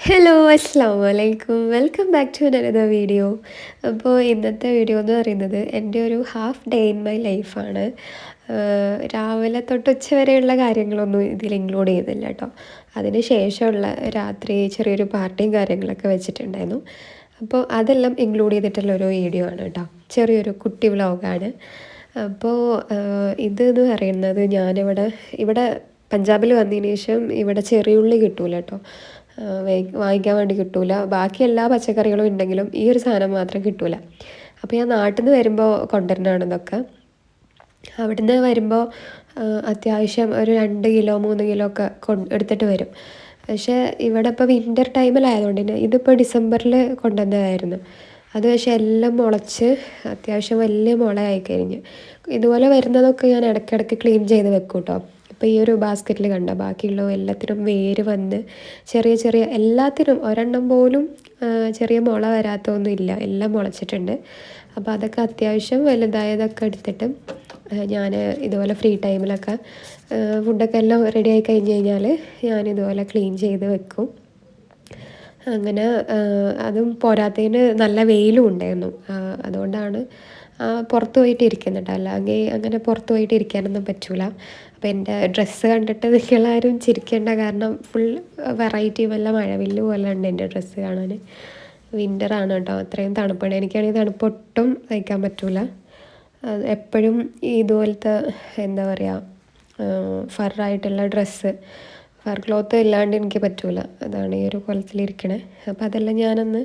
Hello അസ്സാം വലൈക്കും welcome back to another video. അപ്പോൾ ഇന്നത്തെ വീഡിയോ എന്ന് പറയുന്നത് എൻ്റെ ഒരു ഹാഫ് ഡേ ഇൻ മൈ ലൈഫാണ്. രാവിലെ തൊട്ട് ഉച്ച വരെയുള്ള കാര്യങ്ങളൊന്നും ഇതിൽ ഇൻക്ലൂഡ് ചെയ്യുന്നില്ല കേട്ടോ. അതിന് ശേഷമുള്ള രാത്രി ചെറിയൊരു പാർട്ടിയും കാര്യങ്ങളൊക്കെ വെച്ചിട്ടുണ്ടായിരുന്നു. അപ്പോൾ അതെല്ലാം ഇൻക്ലൂഡ് ചെയ്തിട്ടുള്ളൊരു വീഡിയോ ആണ് കേട്ടോ. ചെറിയൊരു കുട്ടി വ്ലോഗാണ്. അപ്പോൾ ഇതെന്ന് പറയുന്നത് ഇവിടെ പഞ്ചാബിൽ വന്നതിന് ശേഷം ഇവിടെ ചെറിയുള്ളി കിട്ടൂല കേട്ടോ. വാങ്ങിക്കാൻ വേണ്ടി കിട്ടൂല. ബാക്കി എല്ലാ പച്ചക്കറികളും ഉണ്ടെങ്കിലും ഈ ഒരു സാധനം മാത്രം കിട്ടൂല. അപ്പോൾ ഞാൻ നാട്ടിൽ നിന്ന് വരുമ്പോൾ കൊണ്ടുവരുന്നതാണ് ഇതൊക്കെ. അവിടുന്ന് വരുമ്പോൾ അത്യാവശ്യം ഒരു 2 കിലോ 3 കിലോ ഒക്കെ എടുത്തിട്ട് വരും. പക്ഷേ ഇവിടെ ഇപ്പോൾ വിൻ്റർ ടൈമിലായതുകൊണ്ട് തന്നെ ഇതിപ്പോൾ ഡിസംബറിൽ കൊണ്ടുവന്നതായിരുന്നു. അത് പക്ഷേ എല്ലാം മുളച്ച് അത്യാവശ്യം വലിയ മുളയായി കഴിഞ്ഞ്. ഇതുപോലെ വരുന്നതൊക്കെ ഞാൻ ഇടയ്ക്കിടയ്ക്ക് ക്ലീൻ ചെയ്ത് വെക്കും കേട്ടോ. ഇപ്പോൾ ഈ ഒരു ബാസ്ക്കറ്റിൽ കണ്ടോ, ബാക്കിയുള്ള എല്ലാത്തിനും വേര് വന്ന് ചെറിയ ചെറിയ എല്ലാത്തിനും ഒരെണ്ണം പോലും ചെറിയ മുള വരാത്തൊന്നും ഇല്ല, എല്ലാം മുളച്ചിട്ടുണ്ട്. അപ്പോൾ അതൊക്കെ അത്യാവശ്യം വലുതായതൊക്കെ എടുത്തിട്ട് ഞാൻ ഇതുപോലെ ഫ്രീ ടൈമിലൊക്കെ ഫുഡൊക്കെ എല്ലാം റെഡിയായി കഴിഞ്ഞ് കഴിഞ്ഞാൽ ഞാനിതുപോലെ ക്ലീൻ ചെയ്ത് വെക്കും. അങ്ങനെ അതും പോരാത്തതിന് നല്ല വെയിലും ഉണ്ടായിരുന്നു. അതുകൊണ്ടാണ് പുറത്ത് പോയിട്ട് ഇരിക്കുന്നുണ്ട്. അല്ലെങ്കിൽ അങ്ങനെ പുറത്ത് പോയിട്ട് ഇരിക്കാനൊന്നും പറ്റില്ല. അപ്പോൾ എൻ്റെ ഡ്രസ്സ് കണ്ടിട്ട് നിങ്ങളാരും ചിരിക്കേണ്ട, കാരണം ഫുൾ വെറൈറ്റി വല്ല മഴവില്ല് പോലെ ഉണ്ട് എൻ്റെ ഡ്രസ്സ് കാണാൻ. വിൻ്ററാണ് കേട്ടോ, അത്രയും തണുപ്പാണ്. എനിക്കാണെങ്കിൽ തണുപ്പ് ഒട്ടും സഹിക്കാൻ പറ്റില്ല. എപ്പോഴും ഇതുപോലത്തെ എന്താ പറയുക, ഫറായിട്ടുള്ള ഡ്രസ്സ്, ഫർ ക്ലോത്ത് ഇല്ലാണ്ട് എനിക്ക് പറ്റില്ല. അതാണ് ഈ ഒരു കുളത്തിലിരിക്കണേ. അപ്പോൾ അതെല്ലാം ഞാനൊന്ന്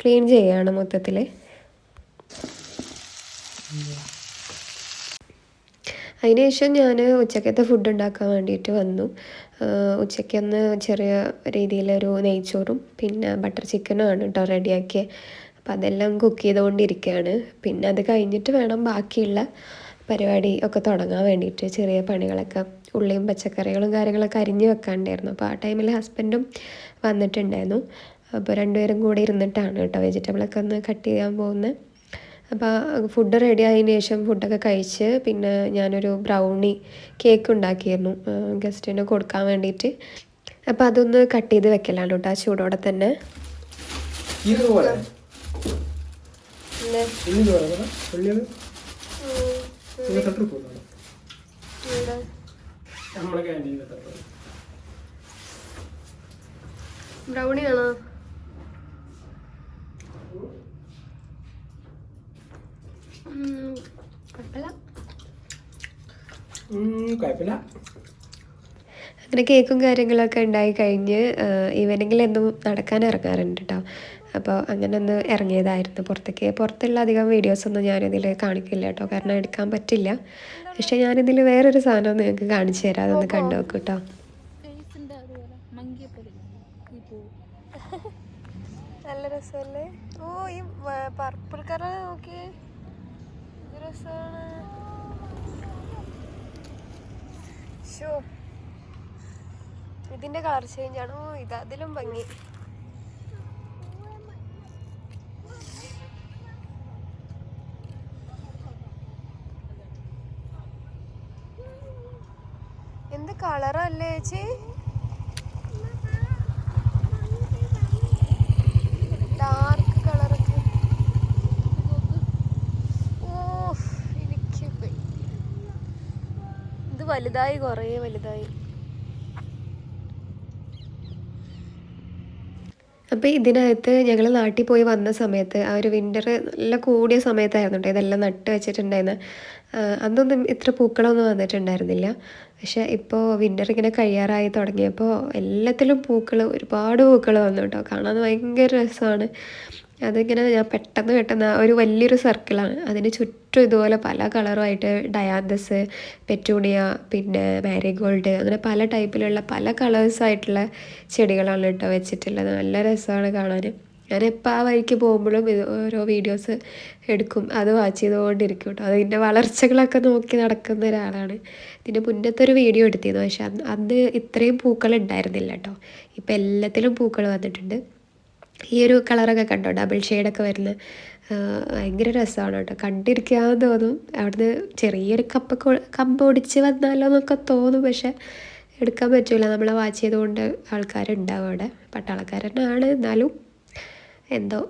ക്ലീൻ ചെയ്യുകയാണ് മൊത്തത്തിൽ. അതിനുശേഷം ഞാൻ ഉച്ചക്കത്തെ ഫുഡ് ഉണ്ടാക്കാൻ വേണ്ടിയിട്ട് വന്നു. ഉച്ചയ്ക്കൊന്ന് ചെറിയ രീതിയിലൊരു നെയ്ച്ചോറും പിന്നെ ബട്ടർ ചിക്കനുമാണ് കേട്ടോ റെഡിയാക്കിയത്. അപ്പം അതെല്ലാം കുക്ക് ചെയ്തുകൊണ്ടിരിക്കുകയാണ്. പിന്നെ അത് കഴിഞ്ഞിട്ട് വേണം ബാക്കിയുള്ള പരിപാടി ഒക്കെ തുടങ്ങാൻ വേണ്ടിയിട്ട്. ചെറിയ പണികളൊക്കെ, ഉള്ളിയും പച്ചക്കറികളും കാര്യങ്ങളൊക്കെ അരിഞ്ഞ് വെക്കാണ്ടായിരുന്നു. അപ്പോൾ ആ ടൈമിൽ ഹസ്ബൻഡും വന്നിട്ടുണ്ടായിരുന്നു. അപ്പോൾ രണ്ടുപേരും കൂടി ഇരുന്നിട്ടാണ് കേട്ടോ വെജിറ്റബിളൊക്കെ ഒന്ന് കട്ട് ചെയ്യാൻ പോകുന്നത്. അപ്പോൾ ഫുഡ് റെഡി ആയതിനു ശേഷം ഫുഡൊക്കെ കഴിച്ച് പിന്നെ ഞാനൊരു ബ്രൗണി കേക്ക് ഉണ്ടാക്കിയിരുന്നു ഗസ്റ്റിന് കൊടുക്കാൻ വേണ്ടിയിട്ട്. അപ്പോൾ അതൊന്ന് കട്ട് ചെയ്ത് വെക്കലാണ് കേട്ടോ ആ ചൂടോടെ തന്നെ. ബ്രൗണിയാണോ? അങ്ങനെ കേക്കും കാര്യങ്ങളൊക്കെ ഉണ്ടായി കഴിഞ്ഞ് ഈവനിങ്ങിൽ എന്നും നടക്കാൻ ഇറങ്ങാറുണ്ട് കേട്ടോ. അപ്പോൾ അങ്ങനെ ഒന്ന് ഇറങ്ങിയതായിരുന്നു പുറത്തേക്ക്. പുറത്തുള്ള അധികം വീഡിയോസൊന്നും ഞാനിതിൽ കാണിക്കില്ല കേട്ടോ, കാരണം എടുക്കാൻ പറ്റില്ല. പക്ഷേ ഞാനിതിൽ വേറൊരു സാധനം നിങ്ങൾക്ക് കാണിച്ചു തരാം, അതൊന്ന് കണ്ടു നോക്കൂ കേട്ടോ. നല്ല രസമല്ലേ? ഓ, ഈ പർപ്പിൾ കളർ നോക്കി, രസമാണ്. ഇതിന്റെ കളർ ചേഞ്ച് ആണോ? ഇത് അതിലും ഭംഗി. എന്ത് കളറല്ലേ ചേച്ചി? ഡാർക്ക് കളറൊക്കെ. ഓ, എനിക്ക് ഇത് വലുതായി, കുറേ വലുതായി. അപ്പോൾ ഇതിനകത്ത് ഞങ്ങൾ നാട്ടിൽ പോയി വന്ന സമയത്ത് ആ ഒരു വിൻ്റർ നല്ല കൂടിയ സമയത്തായിരുന്നു കേട്ടോ ഇതെല്ലാം നട്ട് വെച്ചിട്ടുണ്ടായിരുന്നത്. അന്നൊന്നും ഇത്ര പൂക്കളൊന്നും വന്നിട്ടുണ്ടായിരുന്നില്ല. പക്ഷേ ഇപ്പോൾ വിൻ്റർ ഇങ്ങനെ കഴിയാറായി തുടങ്ങിയപ്പോൾ എല്ലാത്തിലും ഒരുപാട് പൂക്കൾ വന്നു കേട്ടോ. കാണാൻ ഭയങ്കര രസമാണ്. അതിങ്ങനെ ഞാൻ പെട്ടെന്ന് ഒരു വലിയൊരു സർക്കിളാണ്, അതിന് ചുറ്റും ഇതുപോലെ പല കളറുമായിട്ട് ഡയാന്തസ്, പെറ്റൂണിയ, പിന്നെ മാരിഗോൾഡ്, അങ്ങനെ പല ടൈപ്പിലുള്ള പല കളേഴ്സായിട്ടുള്ള ചെടികളാണ് കേട്ടോ വെച്ചിട്ടുള്ളത്. നല്ല രസമാണ് കാണാൻ. ഞാനെപ്പോൾ ആ വഴിക്ക് പോകുമ്പോഴും ഓരോ വീഡിയോസ് എടുക്കും, അത് വാച്ച് ചെയ്തുകൊണ്ടിരിക്കും കേട്ടോ. അതിൻ്റെ വളർച്ചകളൊക്കെ നോക്കി നടക്കുന്ന ഒരാളാണ്. ഇതിൻ്റെ മുന്നത്തെ ഒരു വീഡിയോ എടുത്തിരുന്നു, പക്ഷെ അന്ന് ഇത്രയും പൂക്കൾ ഉണ്ടായിരുന്നില്ല കേട്ടോ. ഇപ്പം എല്ലാത്തിലും പൂക്കൾ വന്നിട്ടുണ്ട്. ഈ ഒരു കളറൊക്കെ കണ്ടോ, ഡബിൾ ഷെയ്ഡൊക്കെ വരുന്ന ഭയങ്കര രസമാണ് കേട്ടോ, കണ്ടിരിക്കാമെന്ന് തോന്നും. അവിടുന്ന് ചെറിയൊരു കമ്പ് ഒടിച്ച് വന്നാലോ എന്നൊക്കെ തോന്നും. പക്ഷെ എടുക്കാൻ പറ്റില്ല, നമ്മളെ വാച്ച് ചെയ്തുകൊണ്ട് ആൾക്കാരുണ്ടാവും അവിടെ. പട്ടാളക്കാരനാണ്, എന്നാലും എന്തോ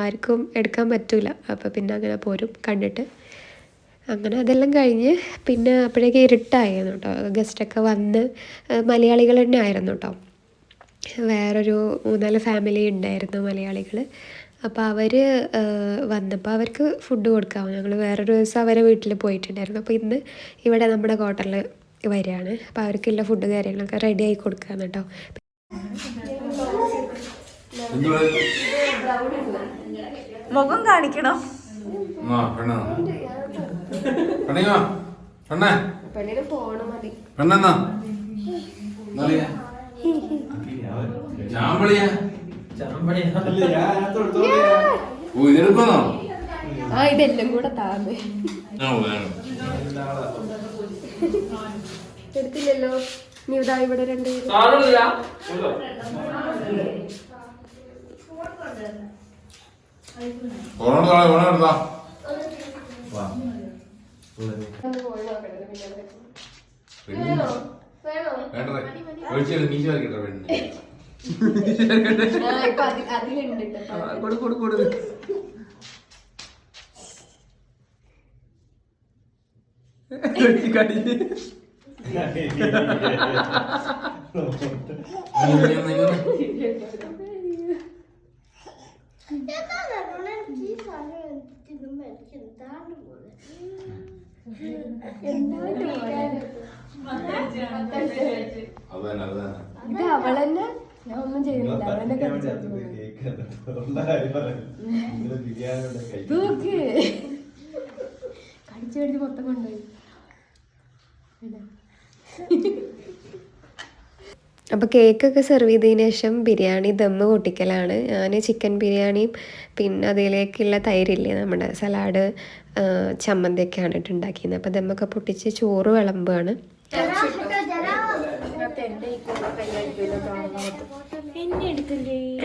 ആർക്കും എടുക്കാൻ പറ്റില്ല. അപ്പോൾ പിന്നെ അങ്ങനെ പോരും കണ്ടിട്ട്. അങ്ങനെ അതെല്ലാം കഴിഞ്ഞ് പിന്നെ അപ്പോഴേക്കും ഇരുട്ടായിരുന്നു കേട്ടോ. ഗസ്റ്റൊക്കെ വന്ന് മലയാളികൾ തന്നെ ആയിരുന്നു കേട്ടോ. വേറൊരു 3-4 ഫാമിലി ഉണ്ടായിരുന്നു മലയാളികൾ. അപ്പോൾ അവർ വന്നപ്പോൾ അവർക്ക് ഫുഡ് കൊടുക്കാവും. ഞങ്ങൾ വേറൊരു ദിവസം അവരെ വീട്ടിൽ പോയിട്ടുണ്ടായിരുന്നു. അപ്പോൾ ഇന്ന് ഇവിടെ നമ്മുടെ ക്വാർട്ടറിൽ വരികയാണ്. അപ്പോൾ അവർക്കുള്ള ഫുഡ് കാര്യങ്ങളൊക്കെ റെഡി ആയി കൊടുക്കുകയാണ് കേട്ടോ. മുഖം കാണിക്കണം. പെണ്ണിന് ഫോണ് മതി. ഇതെല്ലാം കൂടെ താന്ന് എടുത്തില്ലല്ലോ. നീ ഇതാ ഇവിടെ 2 ഇത് അവളെന്നെ, ഞാൻ ഒന്നും ചെയ്യുന്നില്ല, അവളെന്നെ കടിച്ചു കടിച്ച് മൊത്തം കൊണ്ടുപോയി. അപ്പോൾ കേക്കൊക്കെ സെർവ് ചെയ്തതിന് ശേഷം ബിരിയാണി ദമ്മ് പൊട്ടിക്കലാണ്. ഞാൻ ചിക്കൻ ബിരിയാണിയും പിന്നെ അതിലേക്കുള്ള തൈരില്ലേ, നമ്മുടെ സലാഡ്, ചമ്മന്തിയൊക്കെയാണ് ഉണ്ടാക്കിയത്. അപ്പോൾ ദമ്മൊക്കെ പൊട്ടിച്ച് ചോറ് വിളമ്പുകയാണ്.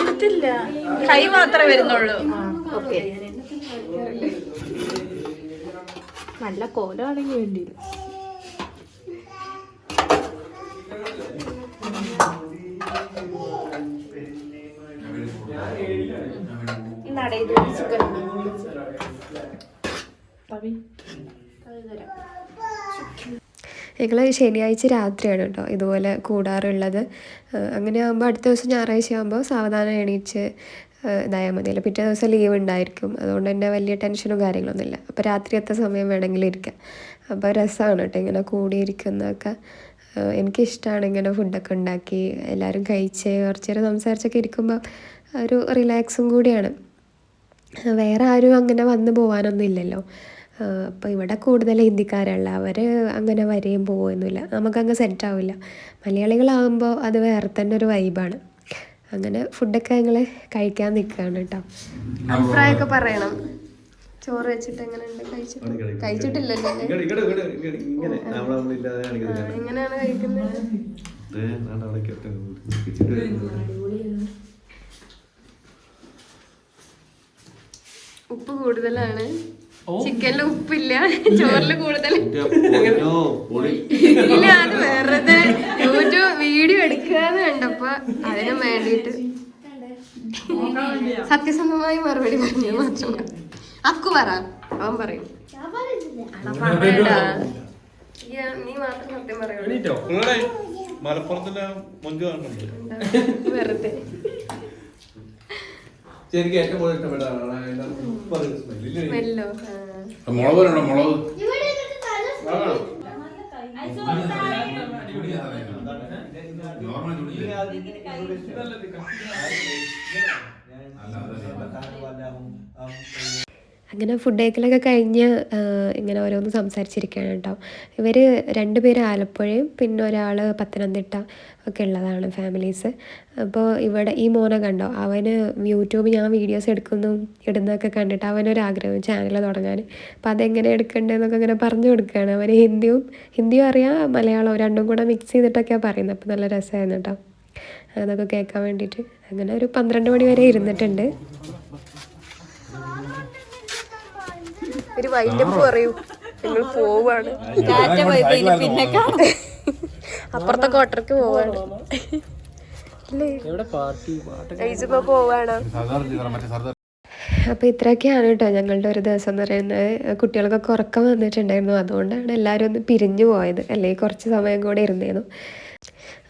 എടുത്തില്ല, കൈ മാത്രമേ വരുന്നുള്ളൂ. ഓക്കെ, നല്ല കോലാണെങ്കിൽ വേണ്ടിയില്ല. ഞങ്ങൾ ശനിയാഴ്ച രാത്രിയാണ് കേട്ടോ ഇതുപോലെ കൂടാറുള്ളത്. അങ്ങനെ ആകുമ്പോൾ അടുത്ത ദിവസം ഞായറാഴ്ച ആകുമ്പോൾ സാവധാനം എണീച്ച് ഇതായാൽ മതിയല്ലോ. പിറ്റേ ദിവസം ലീവ് ഉണ്ടായിരിക്കും, അതുകൊണ്ട് തന്നെ വലിയ ടെൻഷനും കാര്യങ്ങളൊന്നുമില്ല. അപ്പോൾ രാത്രിയത്തെ സമയം വേണമെങ്കിൽ ഇരിക്കാം. അപ്പോൾ രസമാണ് കേട്ടോ ഇങ്ങനെ കൂടിയിരിക്കുന്നതൊക്കെ. എനിക്കിഷ്ടമാണ് ഇങ്ങനെ ഫുഡൊക്കെ ഉണ്ടാക്കി എല്ലാവരും കഴിച്ച് കുറച്ച് നേരം സംസാരിച്ചൊക്കെ ഇരിക്കുമ്പോൾ ഒരു റിലാക്സും കൂടിയാണ്. വേറെ ആരും അങ്ങനെ വന്ന് പോകാനൊന്നും ഇല്ലല്ലോ. അപ്പോൾ ഇവിടെ കൂടുതൽ ഹിന്ദിക്കാരുള്ള, അവർ അങ്ങനെ വരെയും പോകുമൊന്നുമില്ല, നമുക്കങ്ങ് സെറ്റാവില്ല. മലയാളികളാകുമ്പോൾ അത് വേറെ തന്നെ ഒരു വൈബാണ്. അങ്ങനെ ഫുഡൊക്കെ ഞങ്ങൾ കഴിക്കാൻ നിൽക്കുകയാണ് കേട്ടോ. അഭിപ്രായമൊക്കെ പറയണം. ചോറ് വെച്ചിട്ട് എങ്ങനെ ഉണ്ട്? കഴിച്ചിട്ടില്ലല്ലോ. എങ്ങനെയാണ് കഴിക്കുന്നത്? ഉപ്പ് കൂടുതലാണ്, ചിക്കനിൽ ഉപ്പില്ല, ചോറിൽ കൂടുതൽ ഇല്ല. അത് വെറുതെ യൂട്യൂബ് വീഡിയോ എടുക്കാന്ന് കണ്ടപ്പോ അതിനും വേണ്ടിയിട്ട് സത്യസന്ധമായി മറുപടി പറഞ്ഞു മാത്രം. അക്കു പറ, അവൻ പറയും. നീ മാത്രം സത്യം പറയൂ. വെറുതെ സ്മെല്ലോ. അങ്ങനെ ഫുഡ് കഴിക്കലൊക്കെ കഴിഞ്ഞ് ഇങ്ങനെ ഓരോന്ന് സംസാരിച്ചിരിക്കുകയാണ് കേട്ടോ. ഇവർ 2 പേര് ആലപ്പുഴയും പിന്നെ ഒരാൾ പത്തനംതിട്ട ഒക്കെ ഉള്ളതാണ് ഫാമിലീസ്. അപ്പോൾ ഇവിടെ ഈ മോനെ കണ്ടോ, അവന് യൂട്യൂബ് ഞാൻ വീഡിയോസ് ഇടുന്നതൊക്കെ കണ്ടിട്ട് അവനൊരാഗ്രഹം ചാനൽ തുടങ്ങാൻ. അപ്പോൾ അതെങ്ങനെ എടുക്കേണ്ടതെന്നൊക്കെ ഇങ്ങനെ പറഞ്ഞു കൊടുക്കുകയാണ്. അവന് ഹിന്ദിയും അറിയാം, മലയാളവും രണ്ടും കൂടെ മിക്സ് ചെയ്തിട്ടൊക്കെയാണ് പറയുന്നത്. അപ്പോൾ നല്ല രസമായിരുന്നു കേട്ടോ അതൊക്കെ കേൾക്കാൻ വേണ്ടിയിട്ട്. അങ്ങനെ ഒരു 12 മണി വരെ ഇരുന്നിട്ടുണ്ട്. ഒരു വൈൻഡപ്പ് പറയൂ, ഞങ്ങൾ പോവാണ്. അപ്പുറത്തെ ക്വാർട്ടർക്ക് പോവാണ്. ഇപ്പൊ പോവാണ്. അപ്പോൾ ഇത്രയൊക്കെയാണ് കേട്ടോ ഞങ്ങളുടെ ഒരു ദിവസം എന്ന് പറയുന്നത്. കുട്ടികൾക്കൊക്കെ ഉറക്കം വന്നിട്ടുണ്ടായിരുന്നു, അതുകൊണ്ടാണ് എല്ലാവരും ഒന്ന് പിരിഞ്ഞു പോയത്, അല്ലെങ്കിൽ കുറച്ച് സമയം കൂടെ ഇരുന്നേന്നു.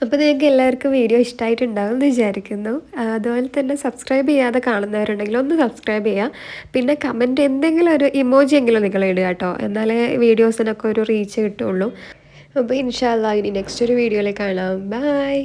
അപ്പോൾ നിങ്ങൾക്ക് എല്ലാവർക്കും വീഡിയോ ഇഷ്ടമായിട്ടുണ്ടാകും എന്ന് വിചാരിക്കുന്നു. അതുപോലെ തന്നെ സബ്സ്ക്രൈബ് ചെയ്യാതെ കാണുന്നവരുണ്ടെങ്കിൽ ഒന്ന് സബ്സ്ക്രൈബ് ചെയ്യുക. പിന്നെ കമൻറ്റ് എന്തെങ്കിലും ഒരു ഇമോജി എങ്കിലും നിങ്ങൾ ഇടുക കേട്ടോ, എന്നാലേ വീഡിയോസിനൊക്കെ ഒരു റീച്ച് കിട്ടുള്ളൂ. അപ്പോൾ ഇൻഷാ അല്ലാഹ് ഇനി നെക്സ്റ്റ് ഒരു വീഡിയോയിൽ കാണാം. ബൈ.